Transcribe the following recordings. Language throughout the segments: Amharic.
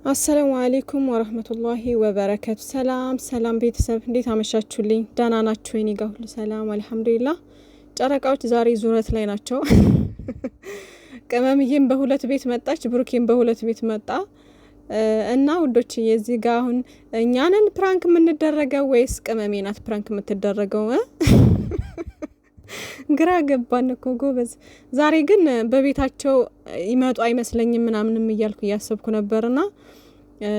አሰላሙ አለይኩም ወራህመቱላሂ ወበረካቱ። ሰላም ቤተሰብ እንዴት አመሻችሁልኝ? ደህና ናችሁ? እኔ ጋር ሁሉ ሰላም አልሐምዱሊላህ። ጨረቃዎች ዛሬ ዙረት ላይ ናቸው። ቅመምዬም በሁለት ቤት መጣች፣ ብሩኬም በሁለት ቤት መጣ እና ውዶች የዚህ ጋር አሁን እኛንን ፕራንክ የምንደረገው ወይስ ቅመሜ ናት ፕራንክ የምትደረገው? ግራ ገባን እኮ ጎበዝ። ዛሬ ግን በቤታቸው ይመጡ አይመስለኝም ምናምንም እያልኩ እያሰብኩ ነበርና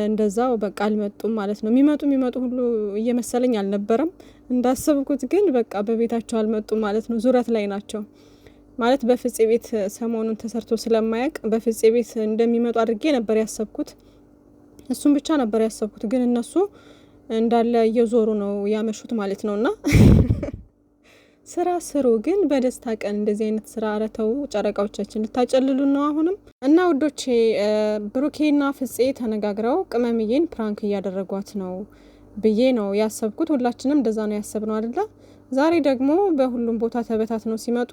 እንደዛው በቃ አልመጡም ማለት ነው። የሚመጡ ሁሉ እየመሰለኝ አልነበረም እንዳሰብኩት፣ ግን በቃ በቤታቸው አልመጡም ማለት ነው። ዙረት ላይ ናቸው ማለት በፍፄ ቤት ሰሞኑን ተሰርቶ ስለማያውቅ በፍፄ ቤት እንደሚመጡ አድርጌ ነበር ያሰብኩት። እሱም ብቻ ነበር ያሰብኩት፣ ግን እነሱ እንዳለ እየዞሩ ነው ያመሹት ማለት ነውና ስራ ስሩ ግን በደስታ ቀን እንደዚህ አይነት ስራ አረተው ጨረቃዎቻችን ልታጨልሉ ነው አሁንም። እና ውዶቼ ብሩኬና ፍፄ ተነጋግረው ቅመምዬን ፕራንክ እያደረጓት ነው ብዬ ነው ያሰብኩት። ሁላችንም እንደዛ ነው ያሰብነው አይደለ? ዛሬ ደግሞ በሁሉም ቦታ ተበታት ነው ሲመጡ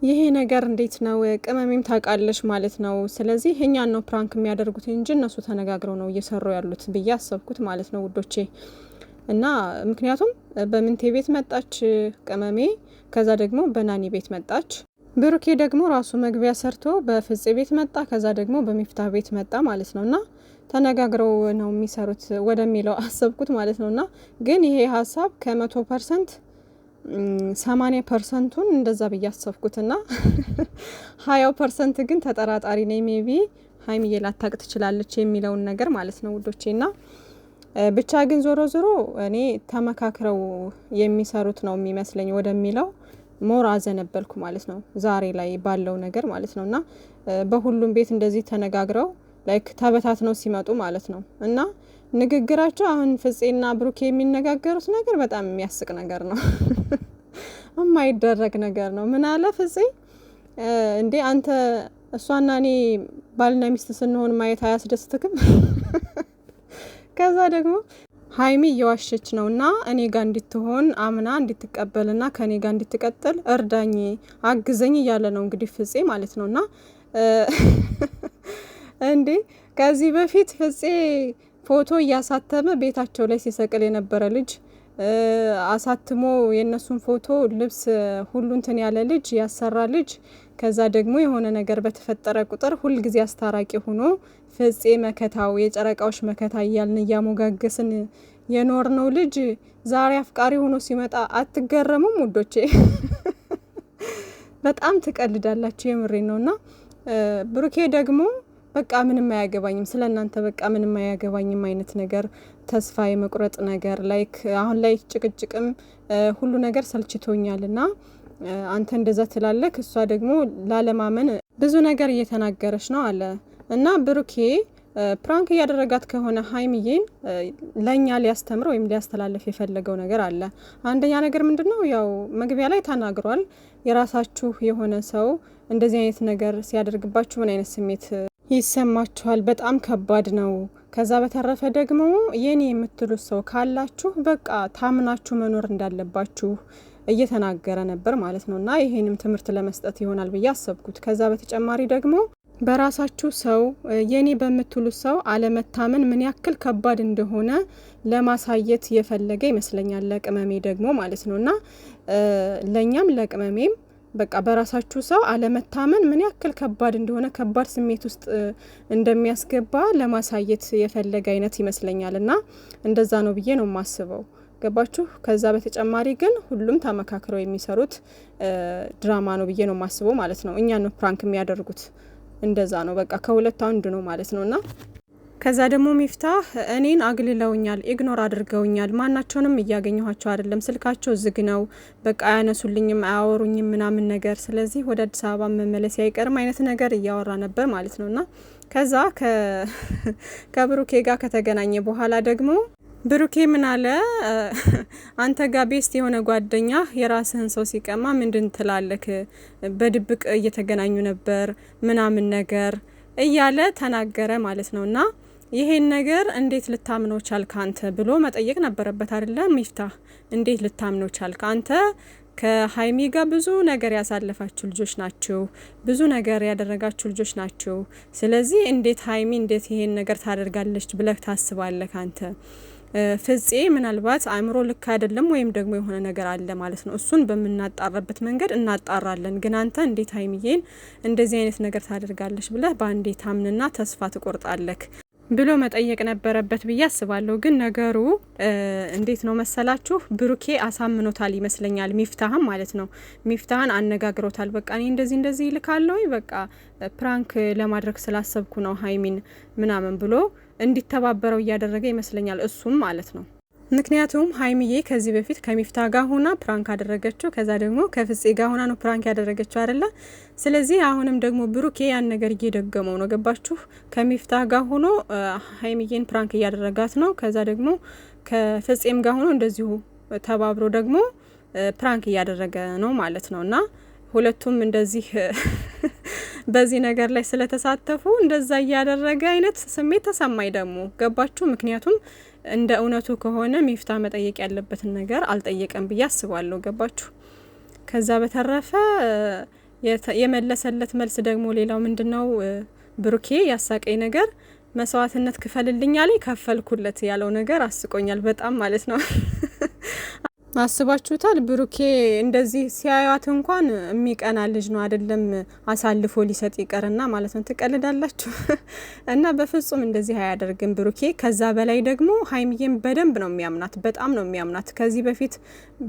ይሄ ነገር እንዴት ነው? ቅመሜም ታውቃለች ማለት ነው። ስለዚህ እኛን ነው ፕራንክ የሚያደርጉት እንጂ እነሱ ተነጋግረው ነው እየሰሩ ያሉት ብዬ አሰብኩት ማለት ነው ውዶቼ። እና ምክንያቱም በምንቴ ቤት መጣች ቅመሜ፣ ከዛ ደግሞ በናኒ ቤት መጣች። ብሩኬ ደግሞ ራሱ መግቢያ ሰርቶ በፍፄ ቤት መጣ፣ ከዛ ደግሞ በሚፍታህ ቤት መጣ ማለት ነው። እና ተነጋግረው ነው የሚሰሩት ወደሚለው አሰብኩት ማለት ነው። እና ግን ይሄ ሀሳብ ከ100% 80%ቱን እንደዛ ብዬ አሰብኩትና 20% ግን ተጠራጣሪ ነኝ። ሜቢ ሀይሚዬ ላታቅ ትችላለች የሚለውን ነገር ማለት ነው ውዶቼ። ና ብቻ ግን ዞሮ እኔ ተመካክረው የሚሰሩት ነው የሚመስለኝ ወደሚለው ሞር አዘነበልኩ ማለት ነው ዛሬ ላይ ባለው ነገር ማለት ነው። እና በሁሉም ቤት እንደዚህ ተነጋግረው ላይክ ተበታት ነው ሲመጡ ማለት ነው። እና ንግግራቸው አሁን ፍፄና ብሩኬ የሚነጋገሩት ነገር በጣም የሚያስቅ ነገር ነው። የማይደረግ ነገር ነው። ምን አለ ፍፄ እንዴ አንተ እሷና እኔ ባልና ሚስት ስንሆን ማየት አያስደስትክም? ከዛ ደግሞ ሀይሚ እየዋሸች ነው እና እኔ ጋር እንድትሆን አምና እንድትቀበልና ከኔ ጋር እንድትቀጥል እርዳኝ አግዘኝ እያለ ነው እንግዲህ ፍፄ ማለት ነው። እና እንዴ ከዚህ በፊት ፍፄ ፎቶ እያሳተመ ቤታቸው ላይ ሲሰቅል የነበረ ልጅ፣ አሳትሞ የነሱን ፎቶ ልብስ ሁሉ እንትን ያለ ልጅ ያሰራ ልጅ፣ ከዛ ደግሞ የሆነ ነገር በተፈጠረ ቁጥር ሁልጊዜ አስታራቂ ሆኖ ፍፄ መከታው የጨረቃዎች መከታ እያልን እያሞጋገስን የኖር ነው ልጅ ዛሬ አፍቃሪ ሆኖ ሲመጣ አትገረሙም ውዶቼ? በጣም ትቀልዳላችሁ፣ የምሬ ነውና ብሩኬ ደግሞ በቃ ምንም አያገባኝም ስለናንተ በቃ ምንም አያገባኝም አይነት ነገር ተስፋ የመቁረጥ ነገር ላይክ አሁን ላይ ጭቅጭቅም ሁሉ ነገር ሰልችቶኛልና አንተ እንደዛ ትላለክ፣ እሷ ደግሞ ላለማመን ብዙ ነገር እየተናገረች ነው አለ። እና ብሩኬ ፕራንክ እያደረጋት ከሆነ ሀይሚዬን ለኛ ሊያስተምር ወይም ሊያስተላልፍ የፈለገው ነገር አለ። አንደኛ ነገር ምንድነው? ያው መግቢያ ላይ ተናግሯል። የራሳችሁ የሆነ ሰው እንደዚህ አይነት ነገር ሲያደርግባችሁ ምን አይነት ስሜት ይሰማችኋል? በጣም ከባድ ነው። ከዛ በተረፈ ደግሞ የኔ የምትሉት ሰው ካላችሁ በቃ ታምናችሁ መኖር እንዳለባችሁ እየተናገረ ነበር ማለት ነው። እና ይሄንም ትምህርት ለመስጠት ይሆናል ብዬ አሰብኩት። ከዛ በተጨማሪ ደግሞ በራሳችሁ ሰው የኔ በምትሉት ሰው አለመታመን ምን ያክል ከባድ እንደሆነ ለማሳየት የፈለገ ይመስለኛል፣ ለቅመሜ ደግሞ ማለት ነው። እና ለኛም ለቅመሜም በቃ በራሳችሁ ሰው አለመታመን ምን ያክል ከባድ እንደሆነ ከባድ ስሜት ውስጥ እንደሚያስገባ ለማሳየት የፈለገ አይነት ይመስለኛል። እና እንደዛ ነው ብዬ ነው የማስበው። ገባችሁ? ከዛ በተጨማሪ ግን ሁሉም ተመካክረው የሚሰሩት ድራማ ነው ብዬ ነው የማስበው ማለት ነው። እኛ ነው ፕራንክ የሚያደርጉት፣ እንደዛ ነው በቃ ከሁለት አንዱ ነው ማለት ነው። እና ከዛ ደግሞ ሚፍታህ እኔን አግልለውኛል፣ ኢግኖር አድርገውኛል፣ ማናቸውንም እያገኘኋቸው አይደለም፣ ስልካቸው ዝግ ነው፣ በቃ አያነሱልኝም፣ አያወሩኝም ምናምን ነገር፣ ስለዚህ ወደ አዲስ አበባ መመለስ አይቀርም አይነት ነገር እያወራ ነበር ማለት ነው። እና ከዛ ከብሩኬ ጋር ከተገናኘ በኋላ ደግሞ ብሩኬ ምን አለ? አንተ ጋር ቤስት የሆነ ጓደኛ የራስህን ሰው ሲቀማ ምንድን ትላለክ? በድብቅ እየተገናኙ ነበር ምናምን ነገር እያለ ተናገረ ማለት ነው። እና ይሄን ነገር እንዴት ልታምነው ቻልክ አንተ ብሎ መጠየቅ ነበረበት አይደለ? ሚፍታህ እንዴት ልታምነው ቻልክ አንተ? ከሀይሚ ጋር ብዙ ነገር ያሳለፋችሁ ልጆች ናችሁ፣ ብዙ ነገር ያደረጋችሁ ልጆች ናችሁ። ስለዚህ እንዴት ሀይሚ እንዴት ይሄን ነገር ታደርጋለች ብለህ ታስባለህ አንተ? ፍፄ ምናልባት አእምሮ ልክ አይደለም ወይም ደግሞ የሆነ ነገር አለ ማለት ነው። እሱን በምናጣራበት መንገድ እናጣራለን። ግን አንተ እንዴት ሀይሚዬን እንደዚህ አይነት ነገር ታደርጋለች ብለህ በአንዴ ታምንና ተስፋ ትቆርጣለህ ብሎ መጠየቅ ነበረበት ብዬ አስባለሁ። ግን ነገሩ እንዴት ነው መሰላችሁ? ብሩኬ አሳምኖታል ይመስለኛል፣ ሚፍታህም ማለት ነው። ሚፍታህን አነጋግሮታል። በቃ እኔ እንደዚህ ይልካለሁ፣ በቃ ፕራንክ ለማድረግ ስላሰብኩ ነው ሀይሚን ምናምን ብሎ እንዲተባበረው እያደረገ ይመስለኛል፣ እሱም ማለት ነው። ምክንያቱም ሀይሚዬ ከዚህ በፊት ከሚፍታ ጋር ሆና ፕራንክ አደረገችው፣ ከዛ ደግሞ ከፍፄ ጋር ሆና ነው ፕራንክ ያደረገችው አይደለ? ስለዚህ አሁንም ደግሞ ብሩኬ ያን ነገር እየደገመው ነው። ገባችሁ? ከሚፍታ ጋር ሆኖ ሀይሚዬን ፕራንክ እያደረጋት ነው። ከዛ ደግሞ ከፍፄም ጋር ሆኖ እንደዚሁ ተባብሮ ደግሞ ፕራንክ እያደረገ ነው ማለት ነው። እና ሁለቱም እንደዚህ በዚህ ነገር ላይ ስለተሳተፉ እንደዛ እያደረገ አይነት ስሜት ተሰማኝ ደግሞ። ገባችሁ? ምክንያቱም እንደ እውነቱ ከሆነ ሚፍታ መጠየቅ ያለበትን ነገር አልጠየቀም ብዬ አስባለሁ። ገባችሁ? ከዛ በተረፈ የመለሰለት መልስ ደግሞ ሌላው ምንድነው? ብሩኬ ያሳቀኝ ነገር መስዋዕትነት ክፈልልኝ አለኝ፣ ከፈልኩለት ያለው ነገር አስቆኛል በጣም ማለት ነው። አስባችሁታል? ብሩኬ እንደዚህ ሲያዩት እንኳን የሚቀና ልጅ ነው አይደለም? አሳልፎ ሊሰጥ ይቀርና ማለት ነው። ትቀልዳላችሁ። እና በፍጹም እንደዚህ አያደርግም ብሩኬ። ከዛ በላይ ደግሞ ሀይሚዬም በደንብ ነው የሚያምናት፣ በጣም ነው የሚያምናት። ከዚህ በፊት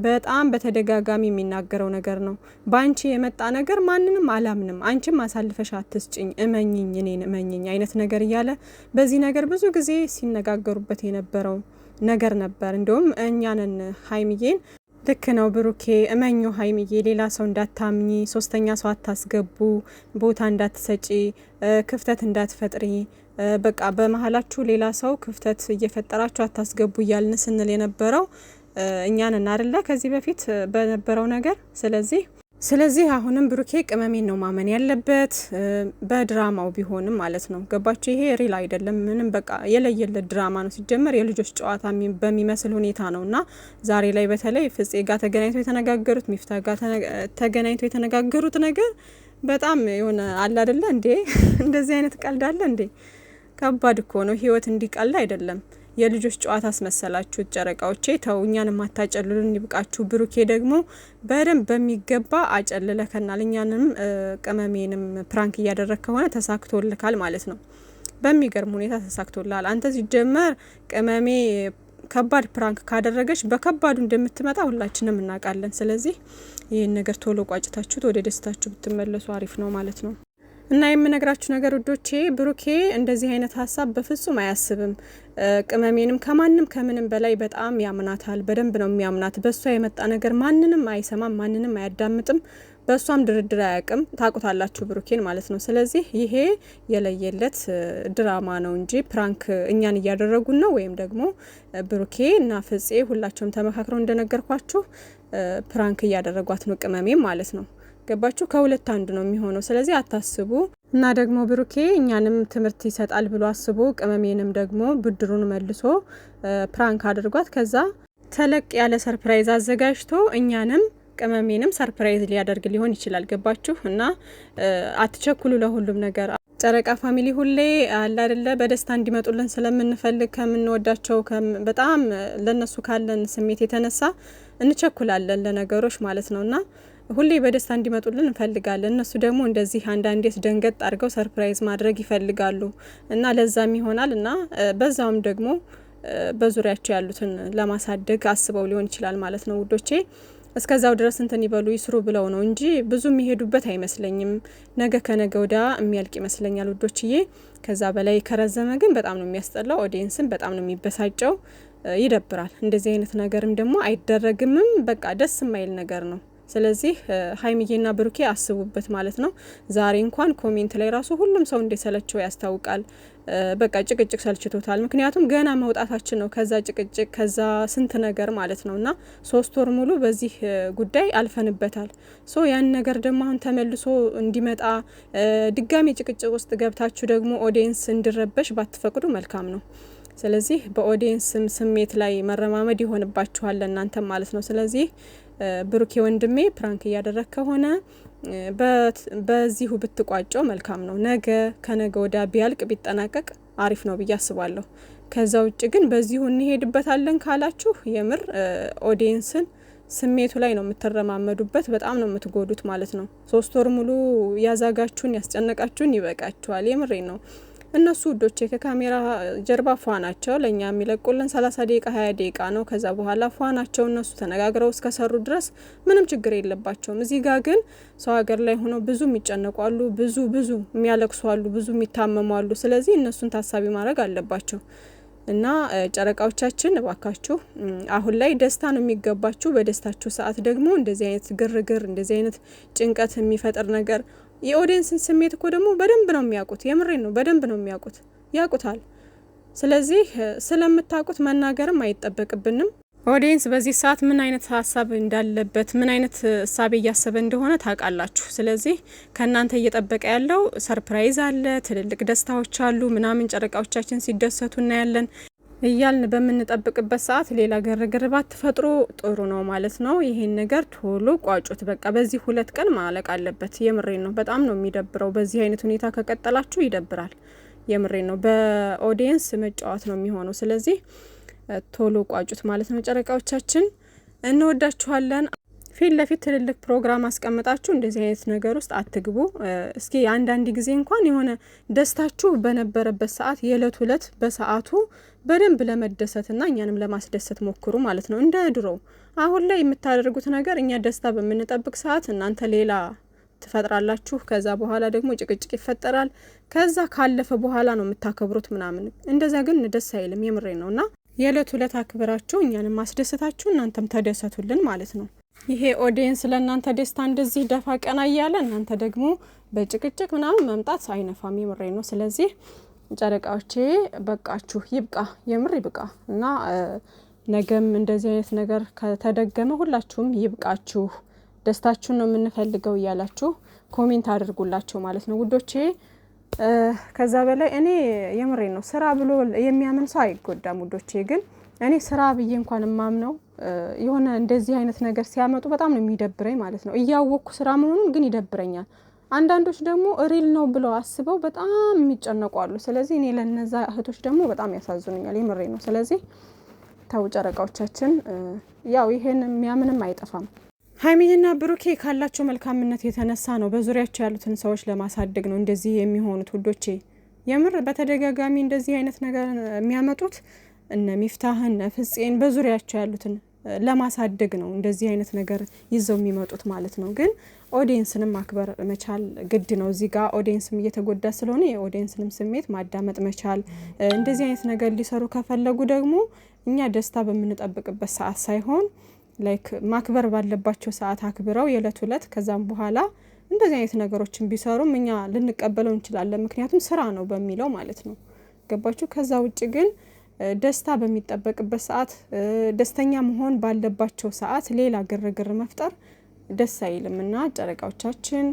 በጣም በተደጋጋሚ የሚናገረው ነገር ነው። በአንቺ የመጣ ነገር ማንንም አላምንም፣ አንቺም አሳልፈሽ አትስጭኝ፣ እመኝኝ፣ እኔን እመኝኝ አይነት ነገር እያለ በዚህ ነገር ብዙ ጊዜ ሲነጋገሩበት የነበረው ነገር ነበር። እንደውም እኛንን ሀይሚዬን ልክ ነው ብሩኬ እመኙ ሀይሚዬ፣ ሌላ ሰው እንዳታምኚ፣ ሶስተኛ ሰው አታስገቡ፣ ቦታ እንዳትሰጪ፣ ክፍተት እንዳትፈጥሪ፣ በቃ በመሀላችሁ ሌላ ሰው ክፍተት እየፈጠራችሁ አታስገቡ እያልን ስንል የነበረው እኛንን አይደለ ከዚህ በፊት በነበረው ነገር። ስለዚህ አሁንም ብሩኬ ቅመሜን ነው ማመን ያለበት፣ በድራማው ቢሆንም ማለት ነው። ገባችሁ? ይሄ ሪል አይደለም ምንም፣ በቃ የለየለት ድራማ ነው። ሲጀመር የልጆች ጨዋታ በሚመስል ሁኔታ ነው። እና ዛሬ ላይ በተለይ ፍፄ ጋር ተገናኝቶ የተነጋገሩት፣ ሚፍታ ጋር ተገናኝቶ የተነጋገሩት ነገር በጣም የሆነ አለ አይደለ እንዴ? እንደዚህ አይነት ቀልድ አለ እንዴ? ከባድ እኮ ነው ህይወት። እንዲቀልድ አይደለም። የልጆች ጨዋታ አስመሰላችሁት። ጨረቃዎቼ ተው፣ እኛንም አታጨልሉን፣ ይብቃችሁ። ብሩኬ ደግሞ በደንብ በሚገባ አጨልለከናል። እኛንም ቅመሜንም ፕራንክ እያደረግ ከሆነ ተሳክቶልካል ማለት ነው። በሚገርም ሁኔታ ተሳክቶልሃል። አንተ ሲጀመር ቅመሜ ከባድ ፕራንክ ካደረገች በከባዱ እንደምትመጣ ሁላችንም እናውቃለን። ስለዚህ ይህን ነገር ቶሎ ቋጭታችሁት ወደ ደስታችሁ ብትመለሱ አሪፍ ነው ማለት ነው። እና የምነግራችሁ ነገር ውዶቼ፣ ብሩኬ እንደዚህ አይነት ሀሳብ በፍጹም አያስብም። ቅመሜንም ከማንም ከምንም በላይ በጣም ያምናታል። በደንብ ነው የሚያምናት። በእሷ የመጣ ነገር ማንንም አይሰማም፣ ማንንም አያዳምጥም፣ በእሷም ድርድር አያውቅም። ታውቁታላችሁ ብሩኬን ማለት ነው። ስለዚህ ይሄ የለየለት ድራማ ነው እንጂ ፕራንክ እኛን እያደረጉን ነው፣ ወይም ደግሞ ብሩኬ እና ፍፄ ሁላቸውም ተመካክረው እንደነገርኳችሁ ፕራንክ እያደረጓት ነው ቅመሜም ማለት ነው። ገባችሁ? ከሁለት አንዱ ነው የሚሆነው። ስለዚህ አታስቡ። እና ደግሞ ብሩኬ እኛንም ትምህርት ይሰጣል ብሎ አስቦ ቅመሜንም ደግሞ ብድሩን መልሶ ፕራንክ አድርጓት ከዛ ተለቅ ያለ ሰርፕራይዝ አዘጋጅቶ እኛንም ቅመሜንም ሰርፕራይዝ ሊያደርግ ሊሆን ይችላል። ገባችሁ? እና አትቸኩሉ ለሁሉም ነገር። ጨረቃ ፋሚሊ ሁሌ አለ አይደለ በደስታ እንዲመጡልን ስለምንፈልግ ከምንወዳቸው በጣም ለነሱ ካለን ስሜት የተነሳ እንቸኩላለን ለነገሮች ማለት ነውና ሁሌ በደስታ እንዲመጡልን እንፈልጋለን። እነሱ ደግሞ እንደዚህ አንዳንዴስ ደንገጥ አድርገው ሰርፕራይዝ ማድረግ ይፈልጋሉ እና ለዛም ይሆናል እና በዛውም ደግሞ በዙሪያቸው ያሉትን ለማሳደግ አስበው ሊሆን ይችላል ማለት ነው ውዶቼ። እስከዛው ድረስ እንትን ይበሉ ይስሩ ብለው ነው እንጂ ብዙ የሚሄዱበት አይመስለኝም። ነገ ከነገ ወዳ የሚያልቅ ይመስለኛል ውዶችዬ። ከዛ በላይ ከረዘመ ግን በጣም ነው የሚያስጠላው። ኦዲየንስም በጣም ነው የሚበሳጨው። ይደብራል። እንደዚህ አይነት ነገርም ደግሞ አይደረግምም። በቃ ደስ የማይል ነገር ነው። ስለዚህ ሀይሚዬና ብሩኬ አስቡበት ማለት ነው። ዛሬ እንኳን ኮሜንት ላይ ራሱ ሁሉም ሰው እንደሰለቸው ያስታውቃል። በቃ ጭቅጭቅ ሰልችቶታል። ምክንያቱም ገና መውጣታችን ነው ከዛ ጭቅጭቅ ከዛ ስንት ነገር ማለት ነው እና 3 ወር ሙሉ በዚህ ጉዳይ አልፈንበታል። ሶ ያን ነገር ደግሞ አሁን ተመልሶ እንዲመጣ ድጋሚ ጭቅጭቅ ውስጥ ገብታችሁ ደግሞ ኦዲየንስ እንዲረበሽ ባትፈቅዱ መልካም ነው። ስለዚህ በኦዲየንስ ስሜት ላይ መረማመድ ይሆንባችኋል እናንተም ማለት ነው። ስለዚህ ብሩኬ ወንድሜ ፕራንክ እያደረክ ከሆነ በዚሁ ብትቋጨው መልካም ነው። ነገ ከነገ ወዲያ ቢያልቅ ቢጠናቀቅ አሪፍ ነው ብዬ አስባለሁ። ከዛ ውጭ ግን በዚሁ እንሄድበታለን ካላችሁ የምር ኦዲየንስን ስሜቱ ላይ ነው የምትረማመዱበት፣ በጣም ነው የምትጎዱት ማለት ነው። 3 ወር ሙሉ ያዛጋችሁን ያስጨነቃችሁን ይበቃችኋል። የምሬን ነው። እነሱ ውዶቼ ከካሜራ ጀርባ ፏ ናቸው። ለኛ የሚለቁልን 30 ደቂቃ 20 ደቂቃ ነው። ከዛ በኋላ ፏ ናቸው። እነሱ ተነጋግረው እስከሰሩ ድረስ ምንም ችግር የለባቸውም። እዚህ ጋር ግን ሰው ሀገር ላይ ሆነው ብዙ የሚጨነቁ አሉ፣ ብዙ የሚያለቅሱ አሉ፣ ብዙ የሚታመሙ አሉ። ስለዚህ እነሱን ታሳቢ ማድረግ አለባቸው። እና ጨረቃዎቻችን እባካችሁ አሁን ላይ ደስታ ነው የሚገባችሁ። በደስታችሁ ሰዓት ደግሞ እንደዚህ አይነት ግርግር፣ እንደዚህ አይነት ጭንቀት የሚፈጥር ነገር የኦዲየንስን ስሜት እኮ ደግሞ በደንብ ነው የሚያውቁት። የምሬን ነው፣ በደንብ ነው የሚያውቁት፣ ያውቁታል። ስለዚህ ስለምታውቁት መናገርም አይጠበቅብንም። ኦዲየንስ በዚህ ሰዓት ምን አይነት ሀሳብ እንዳለበት ምን አይነት እሳቤ እያሰበ እንደሆነ ታውቃላችሁ። ስለዚህ ከእናንተ እየጠበቀ ያለው ሰርፕራይዝ አለ፣ ትልልቅ ደስታዎች አሉ ምናምን፣ ጨረቃዎቻችን ሲደሰቱ እናያለን እያልን በምንጠብቅበት ሰዓት ሌላ ግርግር ባትፈጥሩ ጥሩ ነው ማለት ነው። ይሄን ነገር ቶሎ ቋጩት። በቃ በዚህ 2 ቀን ማለቅ አለበት። የምሬን ነው። በጣም ነው የሚደብረው። በዚህ አይነት ሁኔታ ከቀጠላችሁ ይደብራል። የምሬን ነው። በኦዲየንስ መጫወት ነው የሚሆነው። ስለዚህ ቶሎ ቋጩት ማለት ነው። ጨረቃዎቻችን እንወዳችኋለን። ፊት ለፊት ትልልቅ ፕሮግራም አስቀምጣችሁ እንደዚህ አይነት ነገር ውስጥ አትግቡ። እስኪ አንዳንድ ጊዜ እንኳን የሆነ ደስታችሁ በነበረበት ሰዓት የዕለት ሁለት በሰዓቱ በደንብ ለመደሰትና እኛንም ለማስደሰት ሞክሩ ማለት ነው። እንደ ድሮ አሁን ላይ የምታደርጉት ነገር እኛ ደስታ በምንጠብቅ ሰዓት እናንተ ሌላ ትፈጥራላችሁ። ከዛ በኋላ ደግሞ ጭቅጭቅ ይፈጠራል። ከዛ ካለፈ በኋላ ነው የምታከብሩት ምናምን። እንደዛ ግን ደስ አይልም። የምሬ ነውና የዕለት ሁለት አክብራችሁ እኛንም ማስደሰታችሁ እናንተም ተደሰቱልን ማለት ነው። ይሄ ኦዲየንስ ለእናንተ ደስታ እንደዚህ ደፋ ቀና እያለ እናንተ ደግሞ በጭቅጭቅ ምናምን መምጣት አይነፋም። የምሬ ነው። ስለዚህ ጨረቃዎቼ በቃችሁ፣ ይብቃ፣ የምር ይብቃ እና ነገም እንደዚህ አይነት ነገር ከተደገመ ሁላችሁም ይብቃችሁ፣ ደስታችሁን ነው የምንፈልገው እያላችሁ ኮሜንት አድርጉላቸው ማለት ነው ውዶቼ። ከዛ በላይ እኔ የምሬ ነው ስራ ብሎ የሚያምን ሰው አይጎዳም ውዶቼ። ግን እኔ ስራ ብዬ እንኳን ማምነው የሆነ እንደዚህ አይነት ነገር ሲያመጡ በጣም ነው የሚደብረኝ ማለት ነው። እያወቅኩ ስራ መሆኑን ግን ይደብረኛል። አንዳንዶች ደግሞ ሪል ነው ብለው አስበው በጣም የሚጨነቁ አሉ። ስለዚህ እኔ ለነዛ እህቶች ደግሞ በጣም ያሳዝኑኛል። የምሬ ነው። ስለዚህ ታው ጨረቃዎቻችን ያው ይሄን የሚያምንም አይጠፋም። ሀይሚና ብሩኬ ካላቸው መልካምነት የተነሳ ነው በዙሪያቸው ያሉትን ሰዎች ለማሳደግ ነው እንደዚህ የሚሆኑት ውዶቼ። የምር በተደጋጋሚ እንደዚህ አይነት ነገር የሚያመጡት እነ ሚፍታህን እነ ፍጼን በዙሪያቸው ያሉትን ለማሳደግ ነው እንደዚህ አይነት ነገር ይዘው የሚመጡት ማለት ነው። ግን ኦዲየንስንም ማክበር መቻል ግድ ነው። እዚህ ጋር ኦዲየንስም እየተጎዳ ስለሆነ የኦዲየንስንም ስሜት ማዳመጥ መቻል። እንደዚህ አይነት ነገር ሊሰሩ ከፈለጉ ደግሞ እኛ ደስታ በምንጠብቅበት ሰዓት ሳይሆን ላይክ ማክበር ባለባቸው ሰዓት አክብረው የዕለት ሁለት ከዛም በኋላ እንደዚህ አይነት ነገሮችን ቢሰሩም እኛ ልንቀበለው እንችላለን። ምክንያቱም ስራ ነው በሚለው ማለት ነው። ገባችሁ? ከዛ ውጭ ግን ደስታ በሚጠበቅበት ሰዓት ደስተኛ መሆን ባለባቸው ሰዓት ሌላ ግርግር መፍጠር ደስ አይልም እና ጨረቃዎቻችን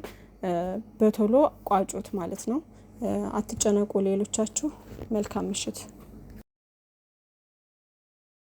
በቶሎ ቋጩት ማለት ነው። አትጨነቁ ሌሎቻችሁ። መልካም ምሽት።